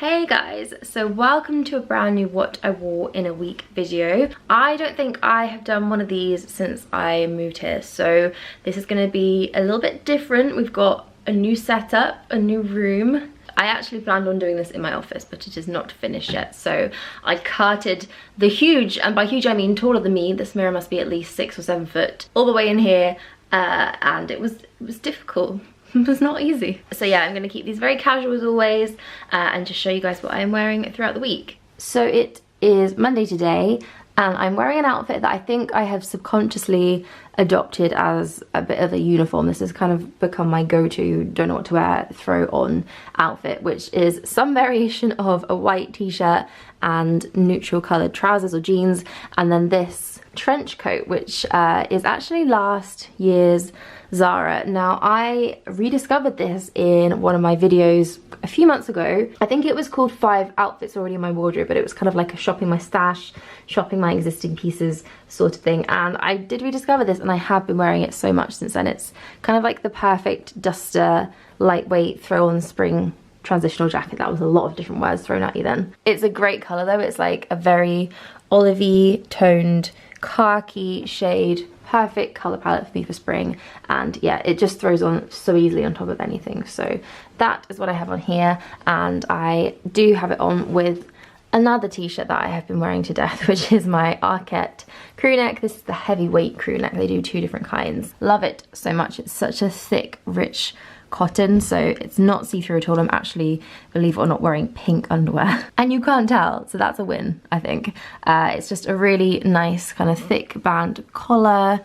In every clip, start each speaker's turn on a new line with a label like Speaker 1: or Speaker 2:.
Speaker 1: Hey guys, so welcome to a brand new what I wore in a week video. I don't think I have done one of these since I moved here, so this is going to be a little bit different. We've got a new setup, a new room. I actually planned on doing this in my office, but it is not finished yet, so I carted the huge, and by huge I mean taller than me, this mirror must be at least 6 or 7 foot, all the way in here, and it was difficult. It was not easy. So yeah, I'm going to keep these very casual as always, and just show you guys what I'm wearing throughout the week. So it is Monday today, and I'm wearing an outfit that I think I have subconsciously adopted as a bit of a uniform. This has kind of become my go-to, don't know what to wear, throw on outfit, which is some variation of a white t-shirt and neutral coloured trousers or jeans, and then this trench coat, which is actually last year's Zara. Now, I rediscovered this in one of my videos a few months ago. I think it was called 5 outfits already in my wardrobe, but it was kind of like a shopping my stash, shopping my existing pieces sort of thing. And I did rediscover this, and I have been wearing it so much since then. It's kind of like the perfect duster, lightweight, throw on spring transitional jacket. That was a lot of different words thrown at you then. It's a great colour though. It's like a very olivey toned khaki shade, perfect colour palette for me for spring, and yeah, it just throws on so easily on top of anything. So that is what I have on here, and I do have it on with another t-shirt that I have been wearing to death, which is my Arquette crew neck. This is the heavyweight crew neck. They do 2 different kinds. Love it so much. It's such a thick, rich cotton, so it's not see-through at all. I'm actually, believe it or not, wearing pink underwear and you can't tell, so that's a win, I think. It's just a really nice kind of thick band collar.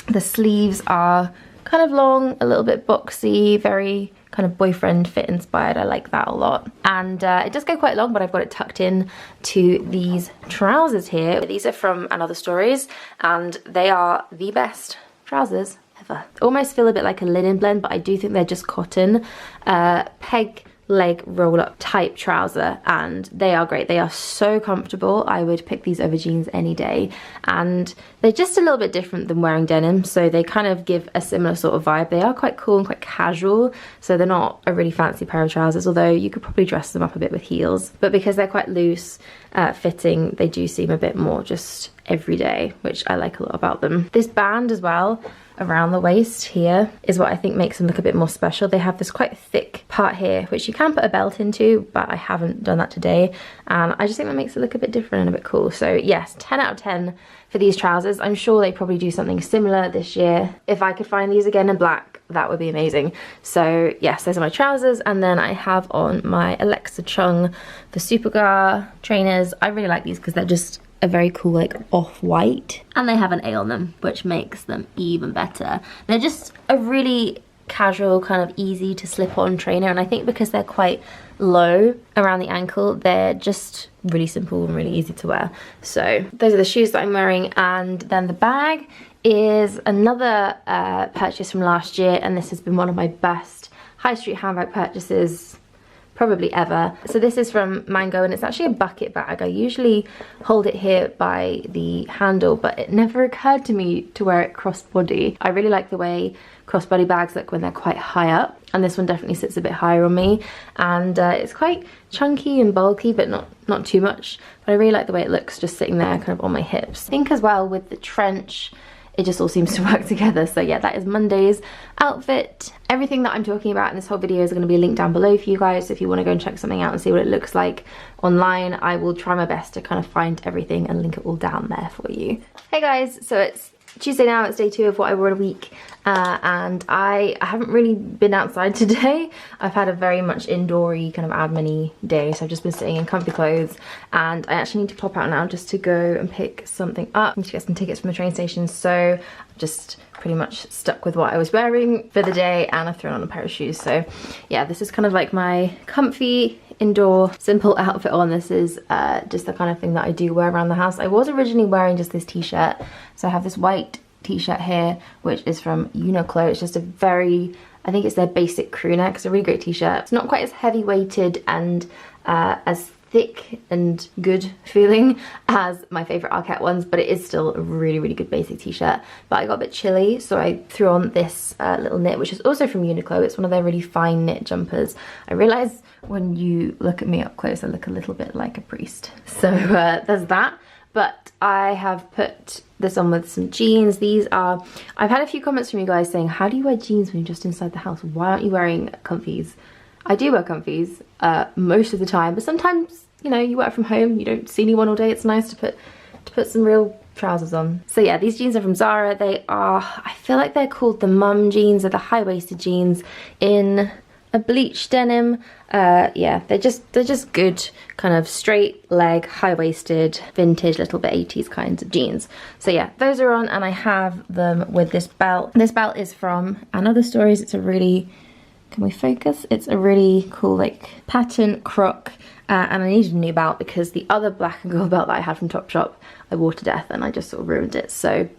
Speaker 1: The sleeves are kind of long, a little bit boxy, very kind of boyfriend fit inspired. I like that a lot, and it does go quite long, but I've got it tucked in to these trousers here. These are from & Other Stories, and they are the best trousers ever. Almost feel a bit like a linen blend, but I do think they're just cotton. Peg leg roll up type trouser, and they are great. They are so comfortable. I would pick these over jeans any day, and they're just a little bit different than wearing denim, so they kind of give a similar sort of vibe. They are quite cool and quite casual, so they're not a really fancy pair of trousers, although you could probably dress them up a bit with heels, but because they're quite loose fitting, they do seem a bit more just everyday, which I like a lot about them. This band as well around the waist here is what I think makes them look a bit more special. They have this quite thick part here, which you can put a belt into, but I haven't done that today, and I just think that makes it look a bit different and a bit cool. So yes, 10 out of 10 for these trousers. I'm sure they probably do something similar this year. If I could find these again in black, that would be amazing. So yes, those are my trousers, and then I have on my Alexa Chung for Superga trainers. I really like these because they're just a very cool like off-white, and they have an A on them, which makes them even better. They're just a really casual, kind of easy to slip on trainer, and I think because they're quite low around the ankle, they're just really simple and really easy to wear. So those are the shoes that I'm wearing, and then the bag is another purchase from last year, and this has been one of my best high street handbag purchases probably ever. So this is from Mango, and it's actually a bucket bag. I usually hold it here by the handle, but it never occurred to me to wear it crossbody. I really like the way crossbody bags look when they're quite high up, and this one definitely sits a bit higher on me, and it's quite chunky and bulky, but not too much. But I really like the way it looks just sitting there kind of on my hips. I think as well with the trench, it just all seems to work together. So yeah, that is Monday's outfit. Everything that I'm talking about in this whole video is going to be linked down below for you guys. So if you want to go and check something out and see what it looks like online, I will try my best to kind of find everything and link it all down there for you. Hey guys, so it's Tuesday now, it's day 2 of what I wore in a week, and I haven't really been outside today. I've had a very much indoory kind of admin-y day, so I've just been sitting in comfy clothes, and I actually need to pop out now just to go and pick something up. I need to get some tickets from the train station, so I'm just pretty much stuck with what I was wearing for the day, and I've thrown on a pair of shoes. So yeah, this is kind of like my comfy indoor simple outfit on. This is just the kind of thing that I do wear around the house. I was originally wearing just this t-shirt, so I have this white t-shirt here which is from Uniqlo. It's just a very, I think it's their basic crew neck. It's a really great t-shirt. It's not quite as heavy weighted and as thick and good feeling as my favorite Arket ones, but it is still a really, really good basic t-shirt. But I got a bit chilly, so I threw on this little knit, which is also from Uniqlo. It's one of their really fine knit jumpers. I realise when you look at me up close, I look a little bit like a priest. So there's that. But I have put this on with some jeans. These are, I've had a few comments from you guys saying, how do you wear jeans when you're just inside the house? Why aren't you wearing comfies? I do wear comfies most of the time, but sometimes, you know, you work from home, you don't see anyone all day. It's nice to put some real trousers on. So yeah, these jeans are from Zara. They are, I feel like they're called the mum jeans, or the high-waisted jeans in a bleached denim. Yeah, they're just good kind of straight leg, high-waisted, vintage, little bit 80s kinds of jeans. So yeah, those are on, and I have them with this belt. This belt is from Another Stories. It's a really, can we focus? It's a really cool like pattern croc, and I needed a new belt because the other black and gold belt that I had from Topshop I wore to death and I just sort of ruined it. So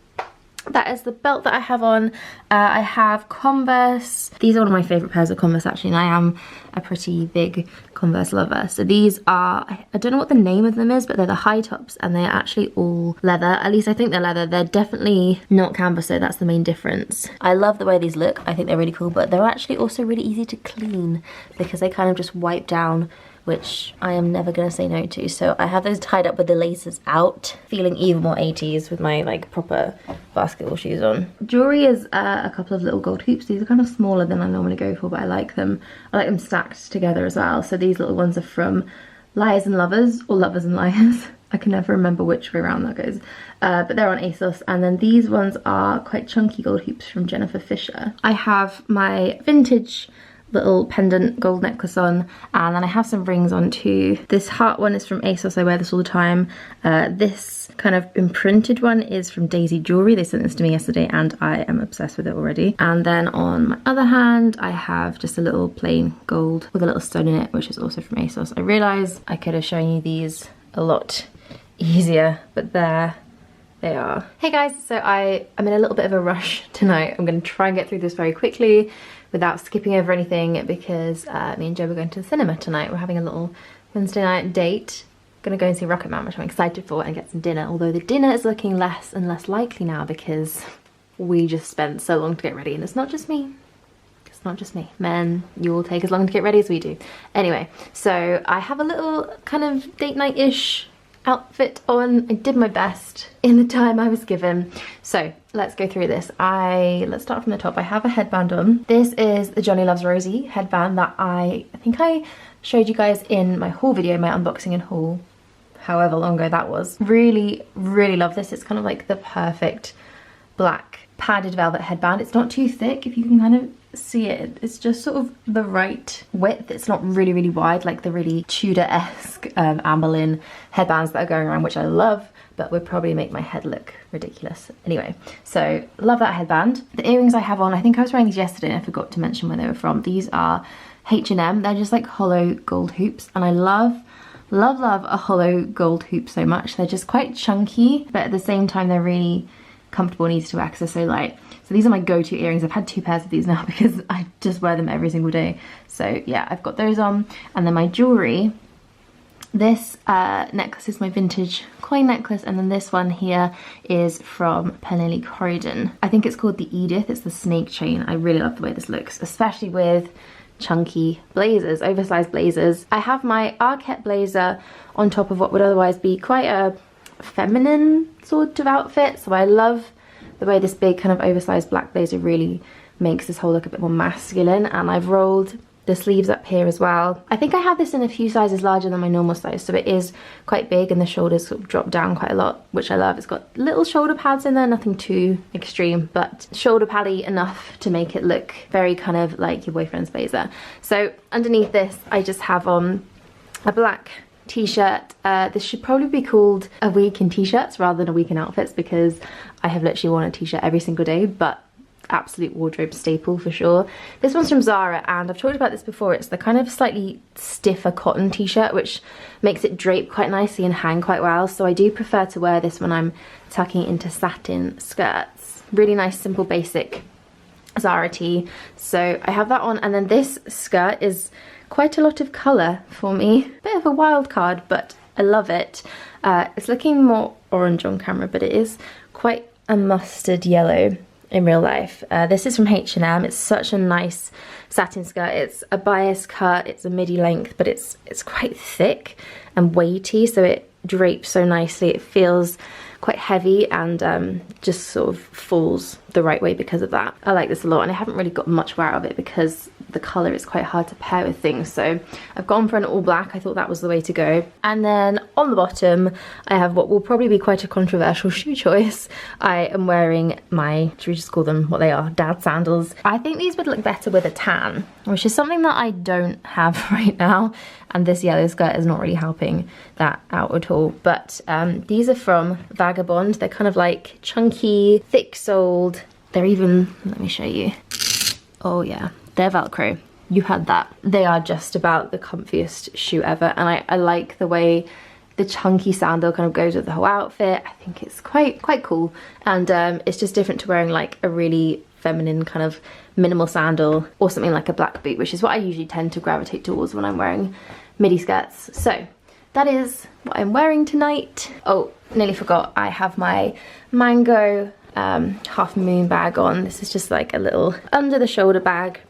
Speaker 1: that is the belt that I have on. I have Converse. These are one of my favourite pairs of Converse actually, and I am a pretty big Converse lover. So these are, I don't know what the name of them is, but they're the high tops and they're actually all leather. At least I think they're leather. They're definitely not canvas, so that's the main difference. I love the way these look. I think they're really cool, but they're actually also really easy to clean because they kind of just wipe down, which I am never gonna say no to. So I have those tied up with the laces out, feeling even more 80s with my like proper basketball shoes on. Jewelry is a couple of little gold hoops. These are kind of smaller than I normally go for, but I like them. I like them stacked together as well. So these little ones are from Liars and Lovers, or Lovers and Liars. I can never remember which way around that goes. But they're on ASOS. And then these ones are quite chunky gold hoops from Jennifer Fisher. I have my vintage little pendant gold necklace on, and then I have some rings on too. This heart one is from ASOS. I wear this all the time. This kind of imprinted one is from Daisy Jewelry. They sent this to me yesterday and I am obsessed with it already. And then on my other hand I have just a little plain gold with a little stone in it, which is also from ASOS. I realise I could have shown you these a lot easier, but there they are. Hey guys, so I'm in a little bit of a rush tonight. I'm going to try and get through this very quickly without skipping over anything because me and Joe are going to the cinema tonight. We're having a little Wednesday night date. Gonna go and see Rocket Man, which I'm excited for, and get some dinner, although the dinner is looking less and less likely now because we just spent so long to get ready, and it's not just me. It's not just me. Men, you all take as long to get ready as we do. Anyway, so I have a little kind of date night-ish outfit on. I did my best in the time I was given. So let's go through this. Let's start from the top. I have a headband on. This is the Johnny Loves Rosie headband that I think I showed you guys in my haul video, my unboxing and haul, however long ago that was. Really, really love this. It's kind of like the perfect black padded velvet headband. It's not too thick, if you can kind of see it. It's just sort of the right width. It's not really, really wide like the really Tudor-esque Amberlin headbands that are going around, which I love, but would probably make my head look ridiculous. Anyway, so love that headband. The earrings I have on, I think I was wearing these yesterday and I forgot to mention where they were from. These are H&M. They're just like hollow gold hoops, and I love a hollow gold hoop so much. They're just quite chunky, but at the same time they're really comfortable and easy to wear because they're so light. So these are my go-to earrings. I've had 2 pairs of these now because I just wear them every single day. So yeah, I've got those on. And then my jewelry, this necklace is my vintage coin necklace, and then this one here is from Pernille Corydon. I think it's called the Edith. It's the snake chain. I really love the way this looks, especially with chunky blazers, oversized blazers. I have my Arket blazer on top of what would otherwise be quite a feminine sort of outfit, so I love the way this big kind of oversized black blazer really makes this whole look a bit more masculine. And I've rolled the sleeves up here as well. I think I have this in a few sizes larger than my normal size, so it is quite big and the shoulders sort of drop down quite a lot, which I love. It's got little shoulder pads in there, nothing too extreme, but shoulder paddy enough to make it look very kind of like your boyfriend's blazer. So underneath this I just have on a black t-shirt. This should probably be called a week in t-shirts rather than a week in outfits because I have literally worn a t-shirt every single day, but absolute wardrobe staple for sure. This one's from Zara, and I've talked about this before. It's the kind of slightly stiffer cotton t-shirt which makes it drape quite nicely and hang quite well, so I do prefer to wear this when I'm tucking into satin skirts. Really nice, simple, basic Zara tee. So I have that on, and then this skirt is quite a lot of colour for me. Bit of a wild card, but I love it. It's looking more orange on camera, but it is quite a mustard yellow in real life. This is from H&M. It's such a nice satin skirt. It's a bias cut, it's a midi length, but it's quite thick and weighty, so it drapes so nicely. It feels quite heavy and just sort of falls the right way because of that. I like this a lot, and I haven't really got much wear out of it because the colour is quite hard to pair with things, so I've gone for an all black. I thought that was the way to go. And then on the bottom I have what will probably be quite a controversial shoe choice. I am wearing my, should we just call them what they are, dad sandals. I think these would look better with a tan, which is something that I don't have right now, and this yellow skirt is not really helping that out at all. But these are from Vagabond. They're kind of like chunky, thick-soled. They're even, let me show you. Oh yeah, they're Velcro. You had that. They are just about the comfiest shoe ever, and I like the way the chunky sandal kind of goes with the whole outfit. I think it's quite cool, and it's just different to wearing like a really feminine kind of minimal sandal or something like a black boot, which is what I usually tend to gravitate towards when I'm wearing midi skirts. So that is what I'm wearing tonight. Oh, nearly forgot, I have my Mango Half Moon bag on. This is just like a little under the shoulder bag,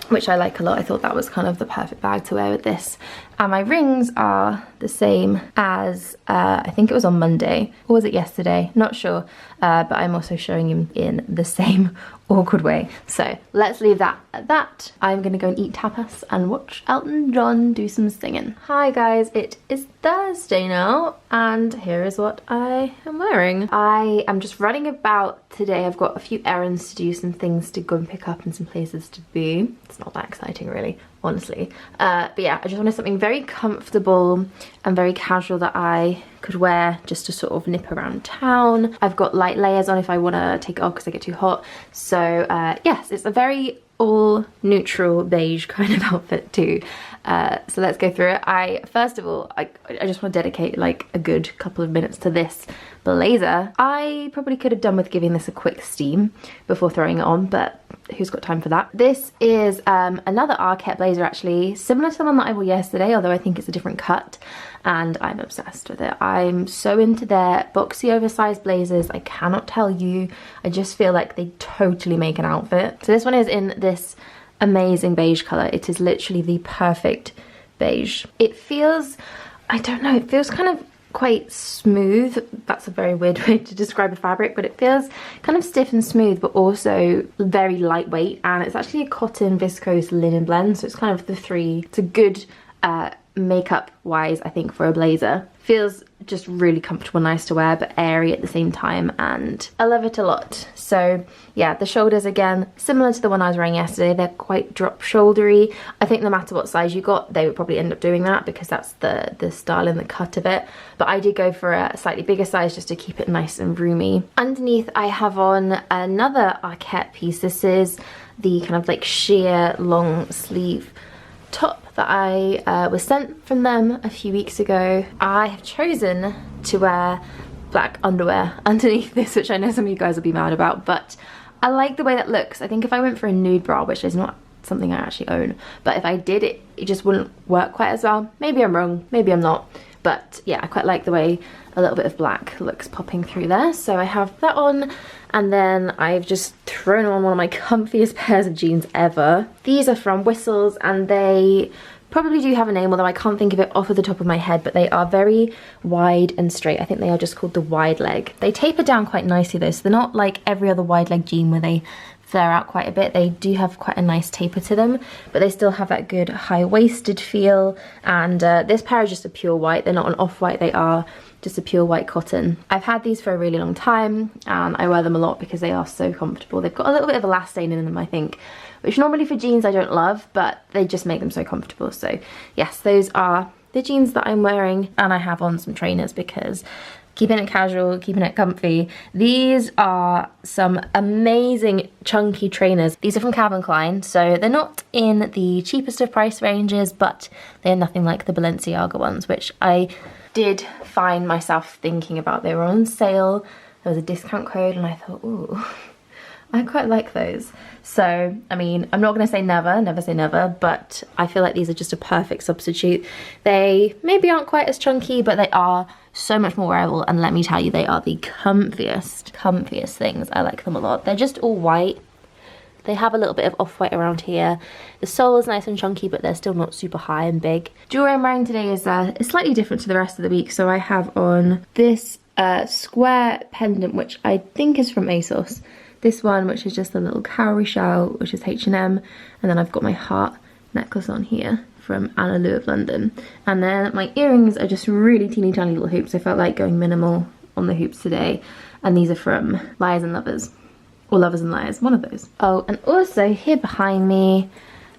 Speaker 1: which I like a lot. I thought that was kind of the perfect bag to wear with this. And my rings are the same as, I think it was on Monday, or was it yesterday? Not sure, but I'm also showing him in the same awkward way. So let's leave that at that. I'm gonna go and eat tapas and watch Elton John do some singing. Hi guys, it is Thursday now, and here is what I am wearing. I am just running about today. I've got a few errands to do, some things to go and pick up and some places to be. It's not that exciting really, honestly. But yeah, I just wanted something very comfortable and very casual that I could wear just to sort of nip around town. I've got light layers on if I want to take it off because I get too hot. So yes, it's a very all neutral beige kind of outfit too. So let's go through it. First of all, I just want to dedicate like a good couple of minutes to this blazer. I probably could have done with giving this a quick steam before throwing it on, but who's got time for that? This is another Arket blazer actually, similar to the one that I wore yesterday, although I think it's a different cut, and I'm obsessed with it. I'm so into their boxy oversized blazers. I cannot tell you, I just feel like they totally make an outfit. So this one is in this amazing beige color. It is literally the perfect beige. It feels, I don't know, it feels kind of quite smooth. That's a very weird way to describe a fabric, but it feels kind of stiff and smooth, but also very lightweight, and it's actually a cotton viscose linen blend, so it's kind of the three. It's a good makeup wise, I think, for a blazer. Feels just really comfortable, nice to wear, but airy at the same time, and I love it a lot. So yeah, the shoulders again similar to the one I was wearing yesterday. They're quite drop shouldery. I think no matter what size you got, they would probably end up doing that because that's the style and the cut of it, but I did go for a slightly bigger size just to keep it nice and roomy. Underneath I have on another Arket piece. This is the kind of like sheer long sleeve top that I was sent from them a few weeks ago. I have chosen to wear black underwear underneath this, which I know some of you guys will be mad about, but I like the way that looks. I think if I went for a nude bra, which is not something I actually own, but if I did, it just wouldn't work quite as well. Maybe I'm wrong, maybe I'm not, but yeah, I quite like the way a little bit of black looks popping through there. So I have that on, and then I've just thrown on one of my comfiest pairs of jeans ever. These are from Whistles, and they probably do have a name, although I can't think of it off of the top of my head, but they are very wide and straight. I think they are just called the wide leg. They taper down quite nicely though, so they're not like every other wide leg jean where they flare out quite a bit. They do have quite a nice taper to them, but they still have that good high-waisted feel, and this pair is just a pure white. They're not an off-white, they are just a pure white cotton. I've had these for a really long time, and I wear them a lot because they are so comfortable. They've got a little bit of elastin in them, I think, which normally for jeans I don't love, but they just make them so comfortable. So yes, those are the jeans that I'm wearing, and I have on some trainers because keeping it casual, keeping it comfy. These are some amazing chunky trainers. These are from Calvin Klein, so they're not in the cheapest of price ranges, but they're nothing like the Balenciaga ones, which I did find myself thinking about. They were on sale, there was a discount code, and I thought, ooh, I quite like those. So, I mean, I'm not going to say never, never say never, but I feel like these are just a perfect substitute. They maybe aren't quite as chunky, but they are so much more wearable, and let me tell you, they are the comfiest things. I like them a lot. They're just all white. They have a little bit of off-white around here. The sole is nice and chunky, but they're still not super high and big. Jewelry I'm wearing today is slightly different to the rest of the week. So I have on this square pendant, which I think is from ASOS. This one, which is just a little cowrie shell, which is H&M. And then I've got my heart necklace on here from Anna Lou of London. And then my earrings are just really teeny tiny little hoops. I felt like going minimal on the hoops today. And these are from Liars and Lovers. Or Lovers and Liars, one of those. Oh, and also here behind me,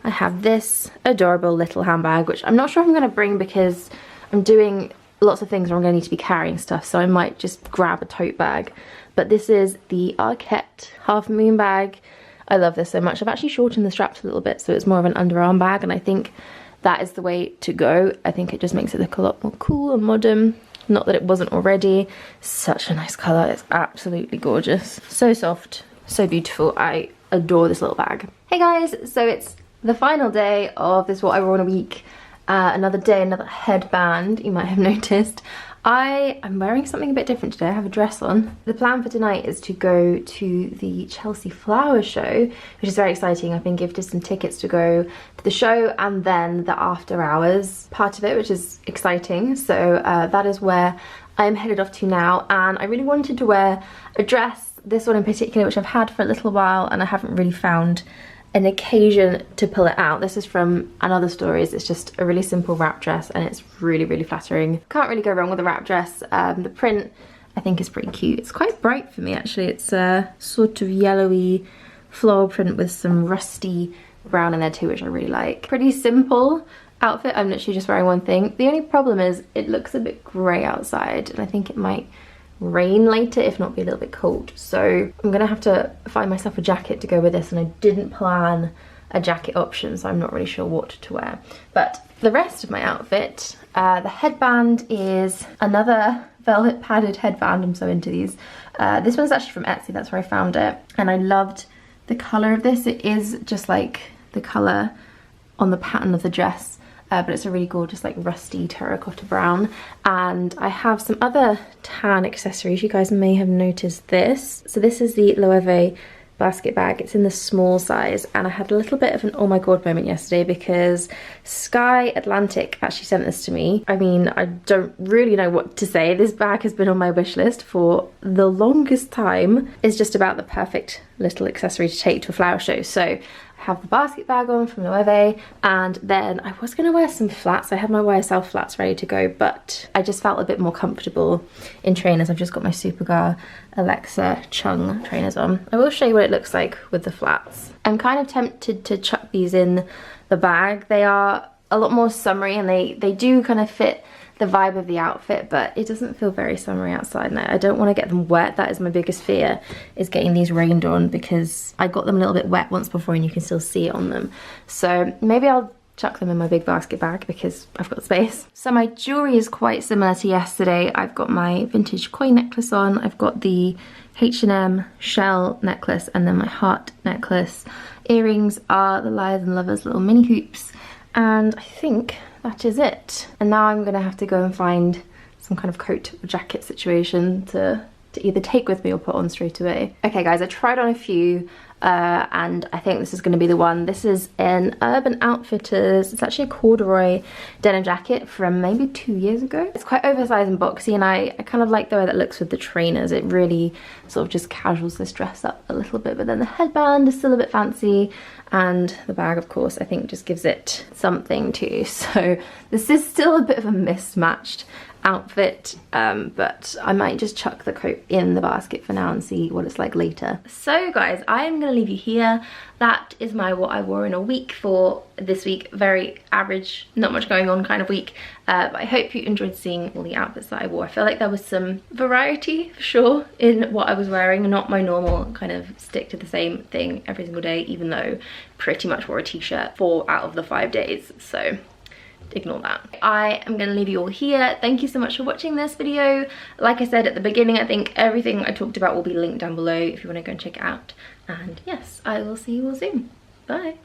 Speaker 1: I have this adorable little handbag, which I'm not sure if I'm going to bring because I'm doing lots of things where I'm going to need to be carrying stuff, so I might just grab a tote bag. But this is the Arquette Half Moon bag. I love this so much. I've actually shortened the straps a little bit, so it's more of an underarm bag, and I think that is the way to go. I think it just makes it look a lot more cool and modern. Not that it wasn't already. Such a nice colour. It's absolutely gorgeous. So soft. So beautiful. I adore this little bag. Hey guys, so it's the final day of this What I Wore in a Week. Another day, another headband, you might have noticed. I'm wearing something a bit different today. I have a dress on. The plan for tonight is to go to the Chelsea Flower Show, which is very exciting. I've been gifted some tickets to go to the show and then the after hours part of it, which is exciting. So that is where I'm headed off to now, and I really wanted to wear a dress, this one in particular, which I've had for a little while and I haven't really found an occasion to pull it out. This is from Another Stories. It's just a really simple wrap dress and it's really, really flattering. Can't really go wrong with a wrap dress. The print I think is pretty cute. It's quite bright for me actually. It's a sort of yellowy floral print with some rusty brown in there too, which I really like. Pretty simple outfit. I'm literally just wearing one thing. The only problem is it looks a bit grey outside and I think it might rain later, if not be a little bit cold. So I'm gonna have to find myself a jacket to go with this, and I didn't plan a jacket option, so I'm not really sure what to wear. But the rest of my outfit, the headband is another velvet padded headband. I'm so into these. This one's actually from Etsy, that's where I found it. And I loved the colour of this. It is just like the colour on the pattern of the dress. But it's a really gorgeous like rusty terracotta brown. And I have some other tan accessories. You guys may have noticed this. So this is the Loewe basket bag. It's in the small size, and I had a little bit of an oh my god moment yesterday because Sky Atlantic actually sent this to me. I mean, I don't really know what to say. This bag has been on my wish list for the longest time. It's just about the perfect little accessory to take to a flower show. So have the basket bag on from Loewe, and then I was going to wear some flats. I had my YSL flats ready to go, but I just felt a bit more comfortable in trainers. I've just got my Superga Alexa Chung trainers on. I will show you what it looks like with the flats. I'm kind of tempted to chuck these in the bag. They are a lot more summery and they do kind of fit the vibe of the outfit, but it doesn't feel very summery outside now. I don't want to get them wet. That is my biggest fear, is getting these rained on, because I got them a little bit wet once before and you can still see it on them. So maybe I'll chuck them in my big basket bag because I've got space. So my jewelry is quite similar to yesterday. I've got my vintage coin necklace on. I've got the H&M shell necklace and then my heart necklace. Earrings are the Liars and Lovers little mini hoops, and I think that is it. And now I'm gonna have to go and find some kind of coat or jacket situation to either take with me or put on straight away. Okay guys, I tried on a few and I think this is gonna be the one. This is an Urban Outfitters, it's actually a corduroy denim jacket from maybe 2 years ago. It's quite oversized and boxy, and I kind of like the way that looks with the trainers. It really sort of just casuals this dress up a little bit, but then the headband is still a bit fancy, and the bag, of course, I think just gives it something too. So this is still a bit of a mismatched outfit, but I might just chuck the coat in the basket for now and see what it's like later. So guys, I am gonna leave you here. That is my what I wore in a week for this week. Very average, not much going on kind of week, but I hope you enjoyed seeing all the outfits that I wore. I feel like there was some variety for sure in what I was wearing, not my normal kind of stick to the same thing every single day, even though pretty much wore a t-shirt 4 out of the 5 days. So ignore that. I am gonna leave you all here. Thank you so much for watching this video. Like I said at the beginning, I think everything I talked about will be linked down below if you want to go and check it out. And yes, I will see you all soon. Bye.